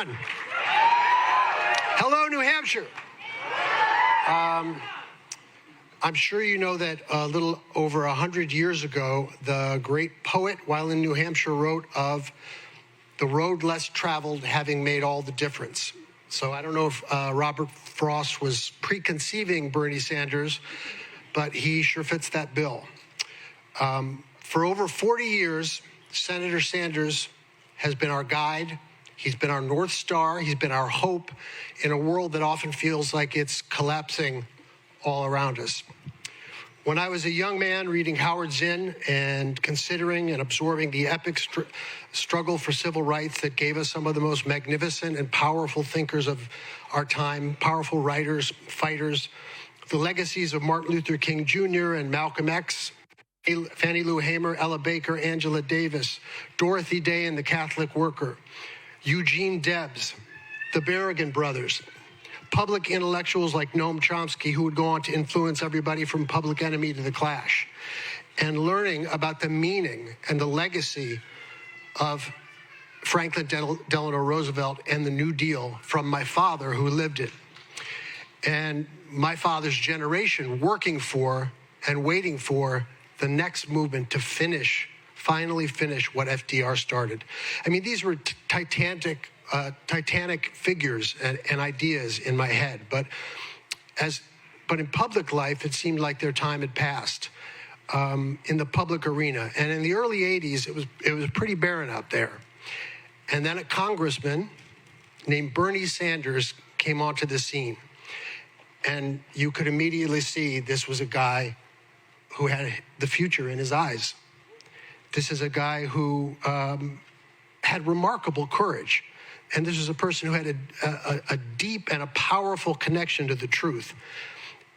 everyone. Hello, New Hampshire. I'm sure you know that a little over 100 years ago, the great poet, while in New Hampshire, wrote of the road less traveled having made all the difference. So I don't know if Robert Frost was preconceiving Bernie Sanders, but he sure fits that bill. For over 40 years, Senator Sanders has been our guide. He's been our North Star. He's been our hope in a world that often feels like it's collapsing all around us. When I was a young man reading Howard Zinn and considering and absorbing the epic struggle for civil rights that gave us some of the most magnificent and powerful thinkers of our time, powerful writers, fighters, the legacies of Martin Luther King Jr. and Malcolm X, Fannie Lou Hamer, Ella Baker, Angela Davis, Dorothy Day and the Catholic Worker, Eugene Debs, the Berrigan brothers, public intellectuals like Noam Chomsky, who would go on to influence everybody from Public Enemy to The Clash, and learning about the meaning and the legacy of Franklin Delano Roosevelt and the New Deal from my father, who lived it, and my father's generation working for and waiting for the next movement to finally finish what FDR started. I mean, these were titanic figures and ideas in my head, but in public life, it seemed like their time had passed in the public arena. And in the early 80s, it was pretty barren out there. And then a congressman named Bernie Sanders came onto the scene. And you could immediately see this was a guy who had the future in his eyes. This is a guy who had remarkable courage. And this was a person who had a deep and a powerful connection to the truth.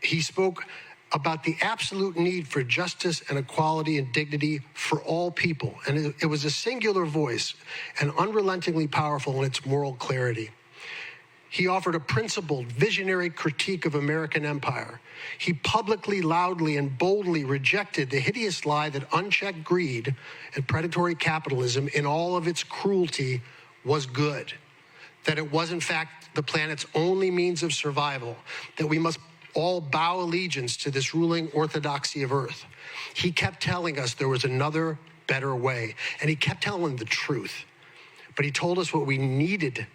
He spoke about the absolute need for justice and equality and dignity for all people. And it was a singular voice and unrelentingly powerful in its moral clarity. He offered a principled, visionary critique of American empire. He publicly, loudly, and boldly rejected the hideous lie that unchecked greed and predatory capitalism in all of its cruelty was good, that it was, in fact, the planet's only means of survival, that we must all bow allegiance to this ruling orthodoxy of Earth. He kept telling us there was another, better way, and he kept telling the truth. But he told us what we needed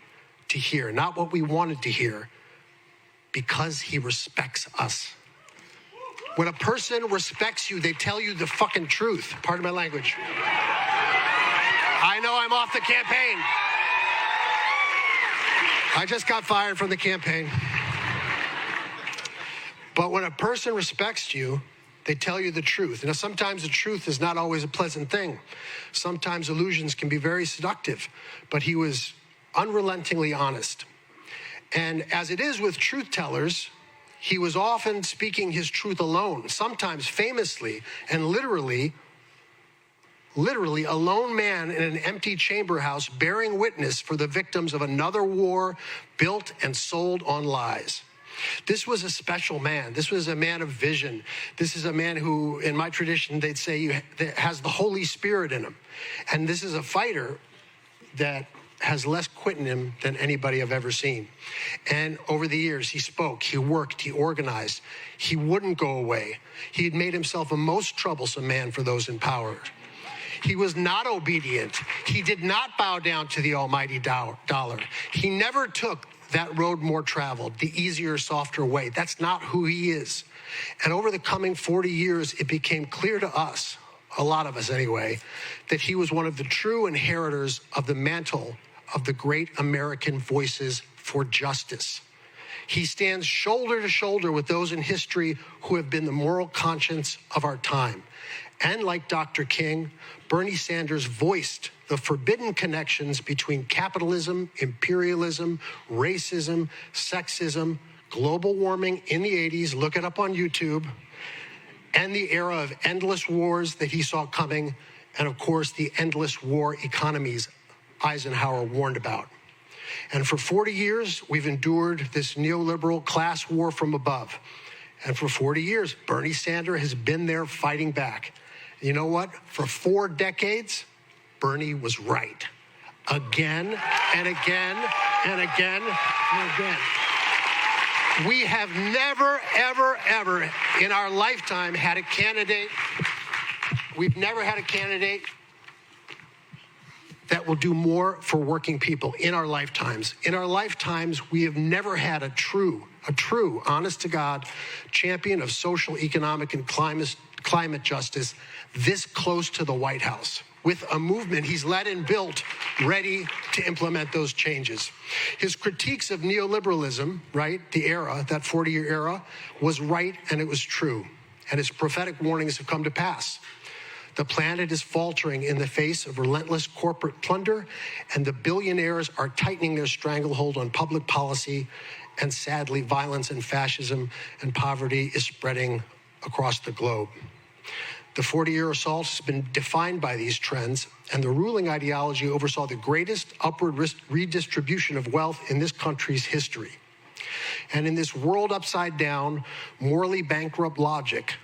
to hear, not what we wanted to hear, because he respects us. When a person respects you, they tell you the fucking truth. Pardon my language. I know I'm off the campaign. I just got fired from the campaign. But when a person respects you, they tell you the truth. Now, sometimes the truth is not always a pleasant thing. Sometimes illusions can be very seductive, but he was unrelentingly honest. And as it is with truth tellers, he was often speaking his truth alone, sometimes famously and literally a lone man in an empty chamber house bearing witness for the victims of another war built and sold on lies. This was a special man. This was a man of vision. This is a man who, in my tradition, they'd say has the Holy Spirit in him. And this is a fighter that has less quit in him than anybody I've ever seen. And over the years, he spoke, he worked, he organized. He wouldn't go away. He had made himself a most troublesome man for those in power. He was not obedient. He did not bow down to the almighty dollar. He never took that road more traveled, the easier, softer way. That's not who he is. And over the coming 40 years, it became clear to us, a lot of us anyway, that he was one of the true inheritors of the mantle of the great American voices for justice. He stands shoulder to shoulder with those in history who have been the moral conscience of our time. And like Dr. King, Bernie Sanders voiced the forbidden connections between capitalism, imperialism, racism, sexism, global warming in the 80s, look it up on YouTube, and the era of endless wars that he saw coming, and of course, the endless war economies Eisenhower warned about. And for 40 years, we've endured this neoliberal class war from above. And for 40 years, Bernie Sanders has been there fighting back. You know what? For 4 decades, Bernie was right. Again and again and again and again. We have never, ever, ever in our lifetime had a candidate. We've never had a candidate that will do more for working people in our lifetimes. In our lifetimes, we have never had a true, honest to God, champion of social, economic, and climate justice this close to the White House, with a movement he's led and built ready to implement those changes. His critiques of neoliberalism, right, the era, that 40-year era, was right and it was true. And his prophetic warnings have come to pass. The planet is faltering in the face of relentless corporate plunder, and the billionaires are tightening their stranglehold on public policy, and sadly, violence and fascism and poverty is spreading across the globe. The 40-year assault has been defined by these trends, and the ruling ideology oversaw the greatest upward redistribution of wealth in this country's history. And in this world upside down, morally bankrupt logic,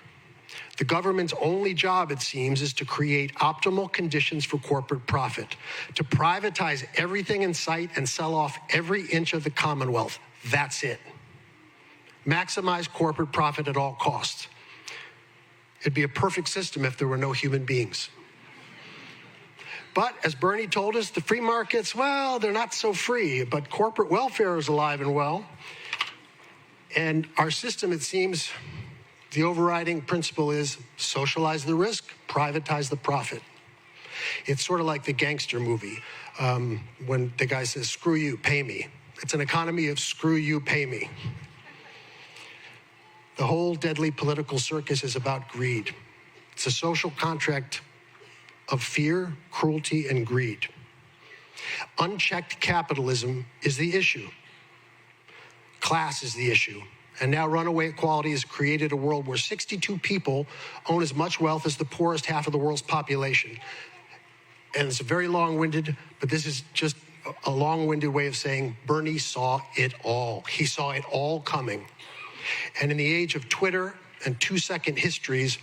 the government's only job, it seems, is to create optimal conditions for corporate profit, to privatize everything in sight and sell off every inch of the Commonwealth. That's it. Maximize corporate profit at all costs. It'd be a perfect system if there were no human beings. But as Bernie told us, the free markets, well, they're not so free, but corporate welfare is alive and well. And our system, it seems, the overriding principle is socialize the risk, privatize the profit. It's sort of like the gangster movie when the guy says, screw you, pay me. It's an economy of screw you, pay me. The whole deadly political circus is about greed. It's a social contract of fear, cruelty, and greed. Unchecked capitalism is the issue. Class is the issue. And now runaway equality has created a world where 62 people own as much wealth as the poorest half of the world's population. And it's very long-winded, but this is just a long-winded way of saying Bernie saw it all. He saw it all coming. And in the age of Twitter and 2-second histories,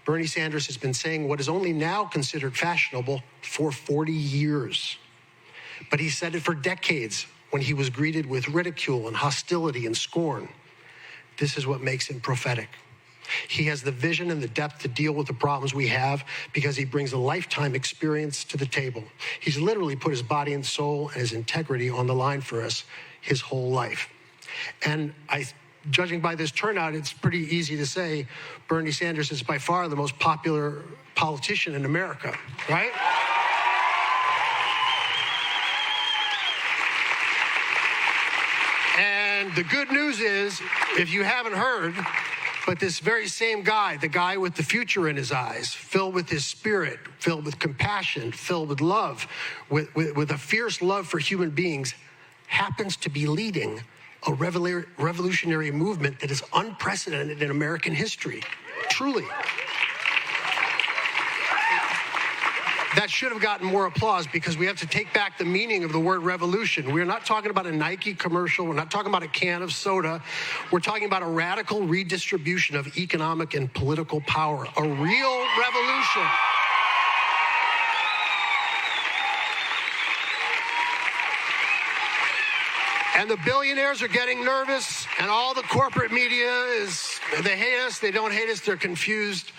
Bernie Sanders has been saying what is only now considered fashionable for 40 years. But he said it for decades when he was greeted with ridicule and hostility and scorn. This is what makes him prophetic. He has the vision and the depth to deal with the problems we have because he brings a lifetime experience to the table. He's literally put his body and soul and his integrity on the line for us his whole life. And judging by this turnout, it's pretty easy to say Bernie Sanders is by far the most popular politician in America, right? And the good news is, if you haven't heard, but this very same guy, the guy with the future in his eyes, filled with his spirit, filled with compassion, filled with love, with a fierce love for human beings, happens to be leading a revolutionary movement that is unprecedented in American history. Truly. That should have gotten more applause because we have to take back the meaning of the word revolution. We're not talking about a Nike commercial. We're not talking about a can of soda. We're talking about a radical redistribution of economic and political power, a real revolution. And the billionaires are getting nervous, and all the corporate media they hate us, they don't hate us, they're confused.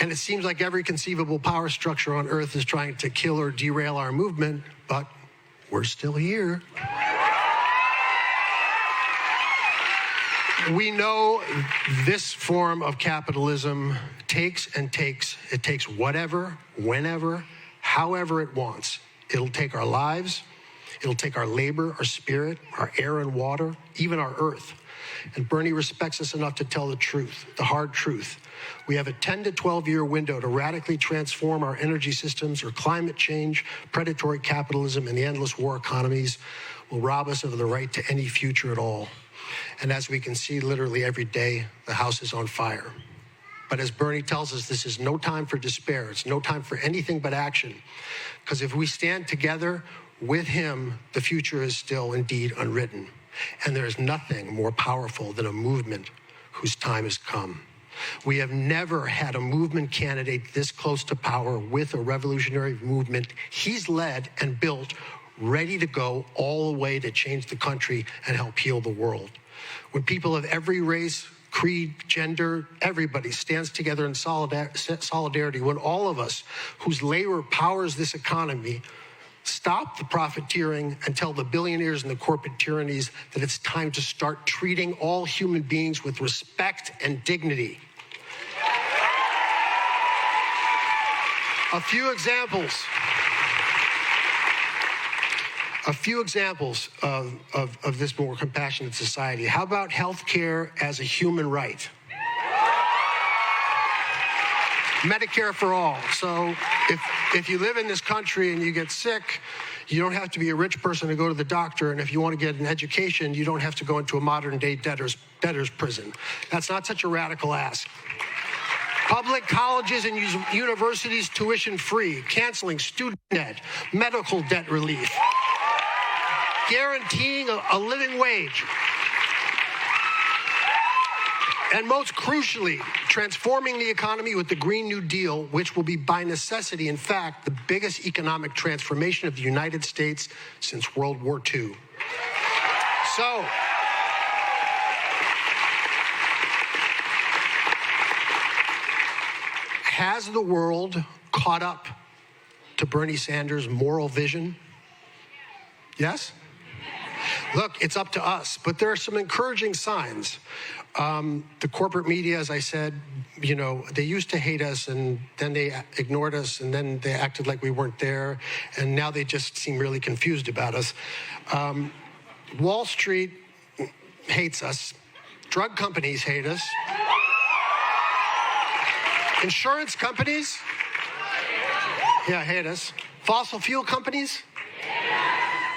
And it seems like every conceivable power structure on earth is trying to kill or derail our movement, but we're still here. We know this form of capitalism takes and takes. It takes whatever, whenever, however it wants. It'll take our lives. It'll take our labor, our spirit, our air and water, even our earth. And Bernie respects us enough to tell the truth, the hard truth. We have a 10 to 12-year window to radically transform our energy systems, or climate change, predatory capitalism, and the endless war economies will rob us of the right to any future at all. And as we can see literally every day, the house is on fire. But as Bernie tells us, this is no time for despair. It's no time for anything but action. Because if we stand together with him, the future is still indeed unwritten. And there is nothing more powerful than a movement whose time has come. We have never had a movement candidate this close to power with a revolutionary movement he's led and built ready to go all the way to change the country and help heal the world. When people of every race, creed, gender, everybody stands together in solidarity, when all of us whose labor powers this economy stop the profiteering and tell the billionaires and the corporate tyrannies that it's time to start treating all human beings with respect and dignity. A few examples of this more compassionate society. How about healthcare as a human right? Medicare for all. So if you live in this country and you get sick, you don't have to be a rich person to go to the doctor. And if you want to get an education, you don't have to go into a modern-day debtor's prison. That's not such a radical ask. Public colleges and universities tuition-free, canceling student debt, medical debt relief, guaranteeing a living wage, and most crucially, transforming the economy with the Green New Deal, which will be by necessity, in fact, the biggest economic transformation of the United States since World War II. So, has the world caught up to Bernie Sanders' moral vision? Yes? Look, it's up to us, but there are some encouraging signs. The corporate media, as I said, they used to hate us, and then they ignored us, and then they acted like we weren't there, and now they just seem really confused about us. Wall Street hates us. Drug companies hate us. Insurance companies, hate us. Fossil fuel companies,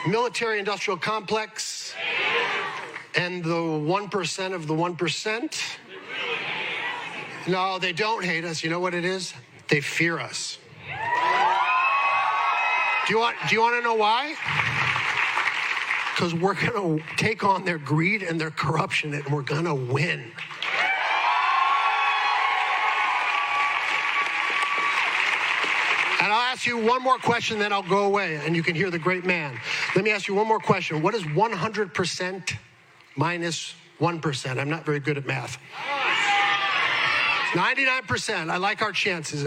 military-industrial complex, and the 1% of the 1%. No, they don't hate us. You know what it is? They fear us. Do you want to know why? Because we're going to take on their greed and their corruption, and we're going to win. And I'll ask you one more question, then I'll go away, and you can hear the great man. Let me ask you one more question. What is 100% minus 1%? I'm not very good at math. 99%. I like our chances.